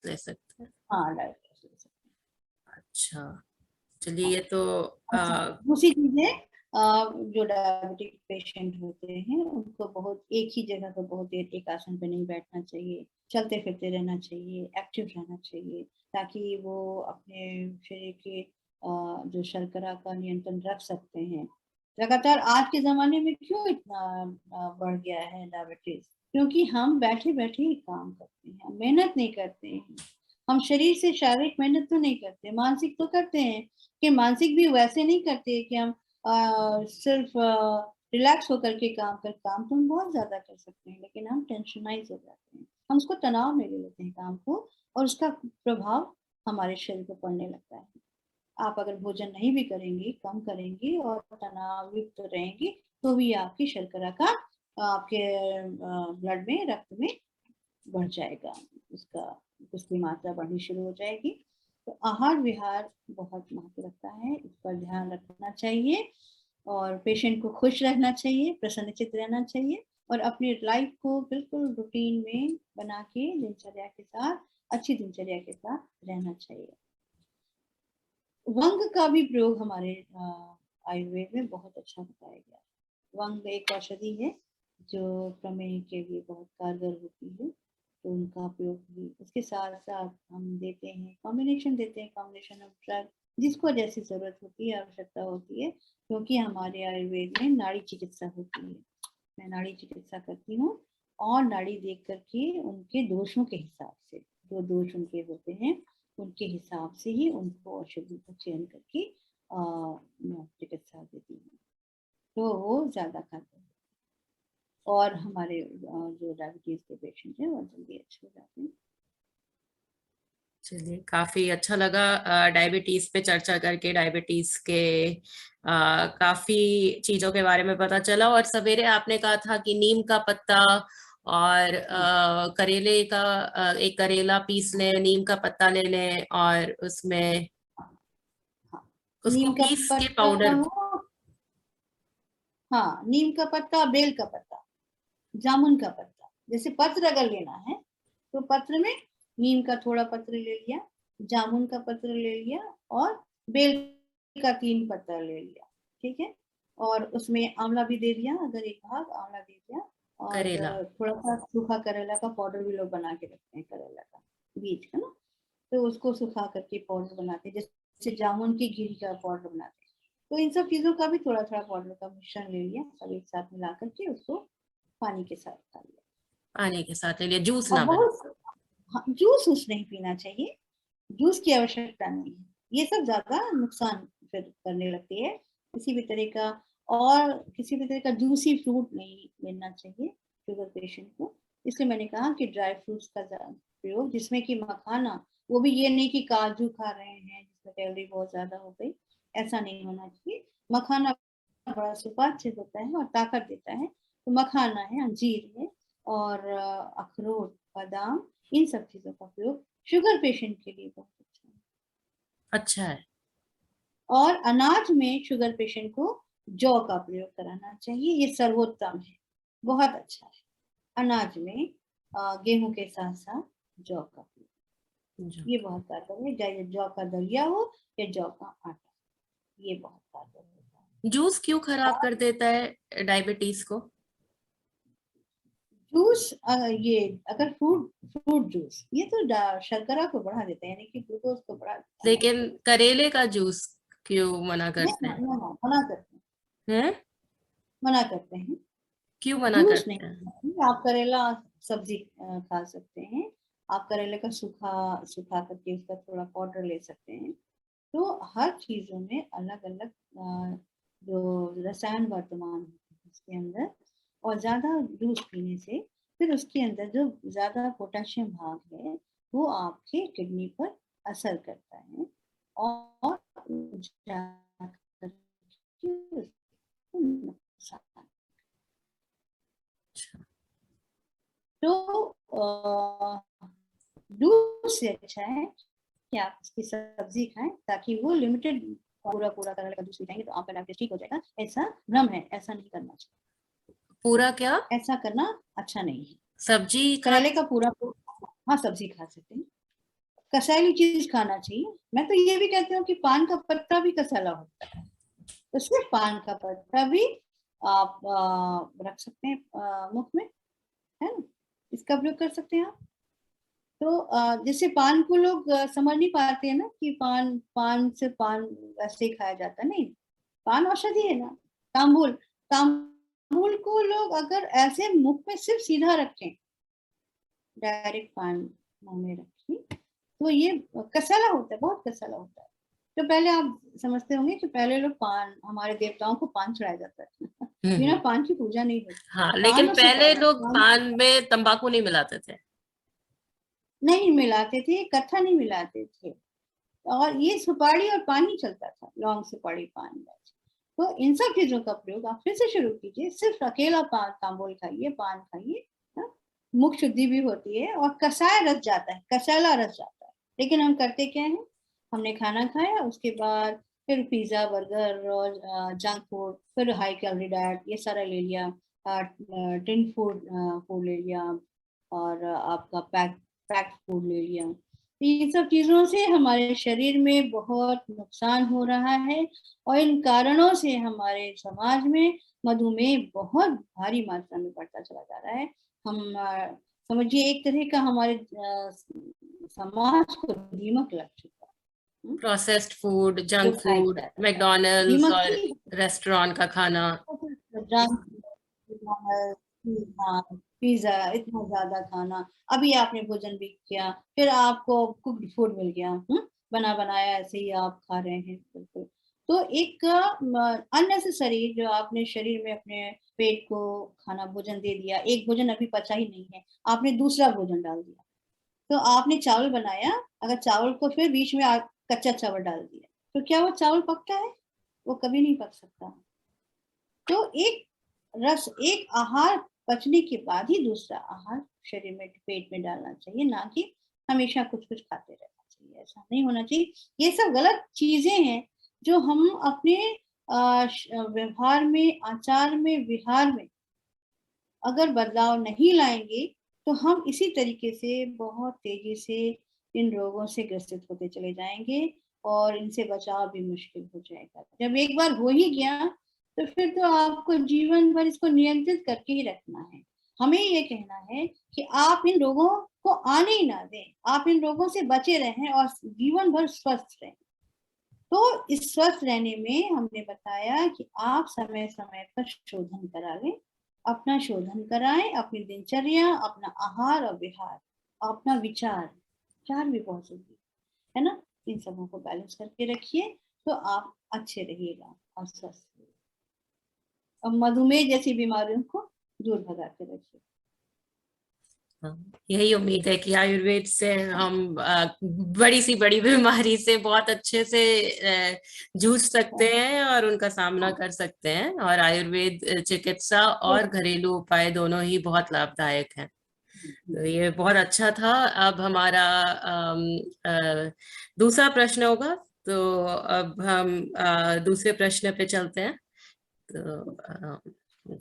ले सकते हैं। हाँ डायबिटीज ले सकते हैं। अच्छा, चलिए हाँ। ये तो अच्छा, दूसरी चीज है, जो डायबिटिक पेशेंट होते हैं उनको बहुत एक ही जगह पर बहुत देर एक आसन पे नहीं बैठना चाहिए, चलते फिरते रहना चाहिए, एक्टिव रहना चाहिए, ताकि वो अपने शरीर के जो शर्करा का नियंत्रण रख सकते हैं। लगातार आज के जमाने में क्यों इतना बढ़ गया है डायबिटीज? क्योंकि हम बैठे बैठे ही काम करते हैं, मेहनत नहीं करते हैं। हम शरीर से शारीरिक मेहनत तो नहीं करते, मानसिक तो करते हैं, कि मानसिक भी वैसे नहीं करते कि हम सिर्फ रिलैक्स होकर के काम तो हम बहुत ज्यादा कर सकते हैं, लेकिन हम टेंशनाइज हो जाते हैं, हम उसको तनाव में ले लेते हैं काम को, और उसका प्रभाव हमारे शरीर पर पड़ने लगता है। आप अगर भोजन नहीं भी करेंगी, कम करेंगी और तनाव युक्त रहेंगी, तो भी आपकी शर्करा का आपके ब्लड में, रक्त में बढ़ जाएगा, उसका उसकी मात्रा बढ़नी शुरू हो जाएगी। तो आहार विहार बहुत महत्व रखता है, इस पर ध्यान रखना चाहिए, और पेशेंट को खुश रहना चाहिए, प्रसन्नचित्त रहना चाहिए, और अपनी लाइफ को बिल्कुल रूटीन में बना के दिनचर्या के साथ, अच्छी दिनचर्या के साथ रहना चाहिए। वंग का भी प्रयोग हमारे आयुर्वेद में बहुत अच्छा बताया गया है। वंग एक औषधि है जो प्रमेह के लिए बहुत कारगर होती है, तो उनका प्रयोग भी उसके साथ साथ हम देते हैं, कॉम्बिनेशन ऑफ ड्रग, जिसको जैसी जरूरत होती है, आवश्यकता होती है, क्योंकि हमारे आयुर्वेद में नाड़ी चिकित्सा होती है। मैं नाड़ी चिकित्सा करती हूँ, और नाड़ी देख करके उनके दोषों के हिसाब से, जो दोष उनके होते हैं उनके हिसाब से ही उनको औषधि का चयन करके मैं चिकित्सा देती हूँ, तो वो ज्यादा खाते हैं, और हमारे जो डायबिटीज के पेशेंट हैं वो जल्दी अच्छे हो जाते हैं। चलिए काफी अच्छा लगा डायबिटीज पे चर्चा करके। डायबिटीज के काफी चीजों के बारे में पता चला। और सवेरे आपने कहा था कि नीम का पत्ता और करेले का एक करेला पीस लें, नीम का पत्ता ले लें और उसमें हाँ, उसको नीम का पीस के पत्ता पाउडर। हो, हाँ नीम का पत्ता, बेल का पत्ता, जामुन का पत्ता, जैसे पत्र अगर लेना है तो पत्र में नीम का थोड़ा पत्र ले लिया, जामुन का पत्र ले लिया, और बेल का 3 पत्ता ले लिया, ठीक है, और उसमें आंवला भी दे दिया, अगर एक भाग आंवला दे दिया, करेला। और थोड़ा सा सूखा करेला का पाउडर भी लोग बना के रखते हैं, करेला का बीज का ना, तो उसको सुखा करके पाउडर बनाते हैं, जैसे जामुन की गिरी का पाउडर बनाते हैं। तो इन सब चीजों का भी थोड़ा थोड़ा पाउडर का मिश्रण ले लिया, सब एक साथ मिला करके उसको पानी के साथ खा लिया। पानी के साथ ले लिया, जूस और ना बना। बहुत, हाँ, जूस नहीं पीना चाहिए, जूस की आवश्यकता नहीं है, ये सब ज्यादा नुकसान फिर करने लगती है। किसी भी तरह का, और किसी भी तरह का जूसी फ्रूट नहीं लेना चाहिए शुगर पेशेंट को। इसलिए मैंने कहा कि ड्राई फ्रूट्स का प्रयोग, जिसमें कि मखाना, वो भी ये नहीं कि काजू खा रहे हैं जिसमें कैलोरी बहुत ज्यादा हो गई, ऐसा नहीं होना चाहिए। मखाना बड़ा सुपाच्य होता है और ताकत देता है, तो मखाना है, अंजीर है, और अखरोट, बादाम, इन सब चीजों का प्रयोग शुगर पेशेंट के लिए बहुत अच्छा है। अच्छा है। और अनाज में शुगर पेशेंट को जौ का प्रयोग कराना चाहिए, ये सर्वोत्तम है, बहुत अच्छा है। अनाज में गेहूं के साथ साथ जौ का प्रयोग, जो ये बहुत कारगर है, चाहे जौ का दलिया हो या जौ का आटा, ये बहुत कारगर होता है। जूस क्यों खराब और कर देता है डायबिटीज को? जूस, ये अगर फ्रूट फ्रूट जूस, ये तो शर्करा को बढ़ा देता है, यानी कि ग्लूकोज को बढ़ा देता है। लेकिन करेले का जूस क्यों मना करते हैं? मना करते हैं, हैं? मना करते हैं, क्यों मना जूस नहीं करते हैं? करना चाहिए। आप करेला सब्जी खा सकते हैं, आप करेले का सूखा सुखा करके उसका थोड़ा पाउडर ले सकते हैं। तो हर चीजों में अलग अलग जो रसायन वर्तमान होते हैं उसके अंदर, और ज्यादा जूस पीने से फिर उसके अंदर जो ज्यादा पोटेशियम भाग है वो आपके किडनी पर असर करता है, और जाकर के उसको नुकसान। अच्छा। तो जूस से अच्छा है कि आप उसकी सब्जी खाएं, ताकि वो लिमिटेड, पूरा पूरा करेले का जूस पी जाएंगे तो आपका डायबिटीज ठीक हो जाएगा, ऐसा भ्रम है, ऐसा नहीं करना चाहिए, पूरा क्या? ऐसा करना अच्छा नहीं है। सब्जी खा करेले नहीं का सकते? पूरा, हाँ सब्जी खा सकते हैं, कसाली चीज खाना चाहिए। मैं तो ये भी कहती हूँ कि पान का पत्ता भी कसाला होता है, तो सिर्फ पान का पत्ता भी आप रख सकते हैं मुख में, है ना, इसका प्रयोग कर सकते हैं आप। तो जैसे पान को लोग समझ नहीं पाते हैं ना कि पान पान से पान वैसे ही खाया जाता है, नहीं, पान औषधि है ना। तांबुल, तांबुल को लोग अगर ऐसे मुख में सिर्फ सीधा रखें, डायरेक्ट पान मुंह में रखें, तो ये कसाला होता है, बहुत कसाला होता है। तो पहले आप समझते होंगे कि पहले लोग पान, हमारे देवताओं को पान चढ़ाया जाता है बिना पान की पूजा नहीं होती। हाँ, लेकिन पान और पहले सुपारी, लोग पान में तंबाकू नहीं मिलाते थे। नहीं मिलाते थे, कत्था नहीं मिलाते थे, और ये सुपारी और पान ही चलता था, लौंग सुपारी पान इलायची। तो इन सब चीजों का प्रयोग आप फिर से शुरू कीजिए, सिर्फ अकेला पान, तांबुल खाइए, पान खाइए, हाँ? मुख शुद्धि भी होती है और कसाय रस जाता है, कसाला रस जाता है। लेकिन हम करते क्या है, हमने खाना खाया, उसके बाद फिर पिज्जा बर्गर और जंक फूड, फिर हाई कैलोरी डाइट, ये सारा ले लिया, टिन फूड फूड ले लिया, और आपका पैक्ड फूड ले लिया। इन सब चीजों से हमारे शरीर में बहुत नुकसान हो रहा है, और इन कारणों से हमारे समाज में मधुमेह बहुत भारी मात्रा में बढ़ता चला जा रहा है। हम समझिए एक तरह का हमारे समाज को दीमक लग चुका है, प्रोसेस्ड फूड, जो जंक खाया फूड, जा रहा है, मैकडॉनल्ड्स दीमक और ही। रेस्टोरेंट का खाना। हाँ, पिज्जा, इतना ज्यादा खाना, अभी आपने भोजन भी किया, फिर आपको कुक्ड फूड मिल गया, बना बनाया ऐसे ही आप खा रहे हैं, बिल्कुल। तो एक अननेसेसरी जो आपने शरीर में अपने पेट को खाना भोजन दे दिया, एक भोजन अभी पचा ही नहीं है, आपने दूसरा भोजन डाल दिया। तो आपने चावल बनाया, अगर चावल को फिर बीच में कच्चा चावल डाल दिया, तो क्या वो चावल पकता है? वो कभी नहीं पक सकता। तो एक आहार पचने के बाद ही दूसरा आहार शरीर में, पेट में डालना चाहिए, ना कि हमेशा कुछ कुछ खाते रहना चाहिए, ऐसा नहीं होना चाहिए। ये सब गलत चीजें हैं जो हम अपने व्यवहार में, आचार में, विहार में अगर बदलाव नहीं लाएंगे, तो हम इसी तरीके से बहुत तेजी से इन रोगों से ग्रसित होते चले जाएंगे, और इनसे बचाव भी मुश्किल हो जाएगा। जब एक बार हो ही गया, तो फिर तो आपको जीवन भर इसको नियंत्रित करके ही रखना है। हमें ये कहना है कि आप इन रोगों को आने ही ना दें, आप इन रोगों से बचे रहें और जीवन भर स्वस्थ रहें। तो इस स्वस्थ रहने में हमने बताया कि आप समय समय पर शोधन करा लें, अपना शोधन कराएं, अपनी दिनचर्या, अपना आहार और विहार, अपना विचार, विचार भी बहुत जरूरी है ना, इन सबों को बैलेंस करके रखिए, तो आप अच्छे रहिएगा और स्वस्थ रहिएगा, और मधुमेह जैसी बीमारियों को दूर भगा के रखिए। यही उम्मीद है कि आयुर्वेद से हम बड़ी सी बड़ी बीमारी से बहुत अच्छे से जूझ सकते हैं और उनका सामना कर सकते हैं, और आयुर्वेद चिकित्सा और घरेलू उपाय दोनों ही बहुत लाभदायक हैं। तो ये बहुत अच्छा था। अब हमारा दूसरा प्रश्न होगा, तो अब हम दूसरे प्रश्न पे चलते हैं। तो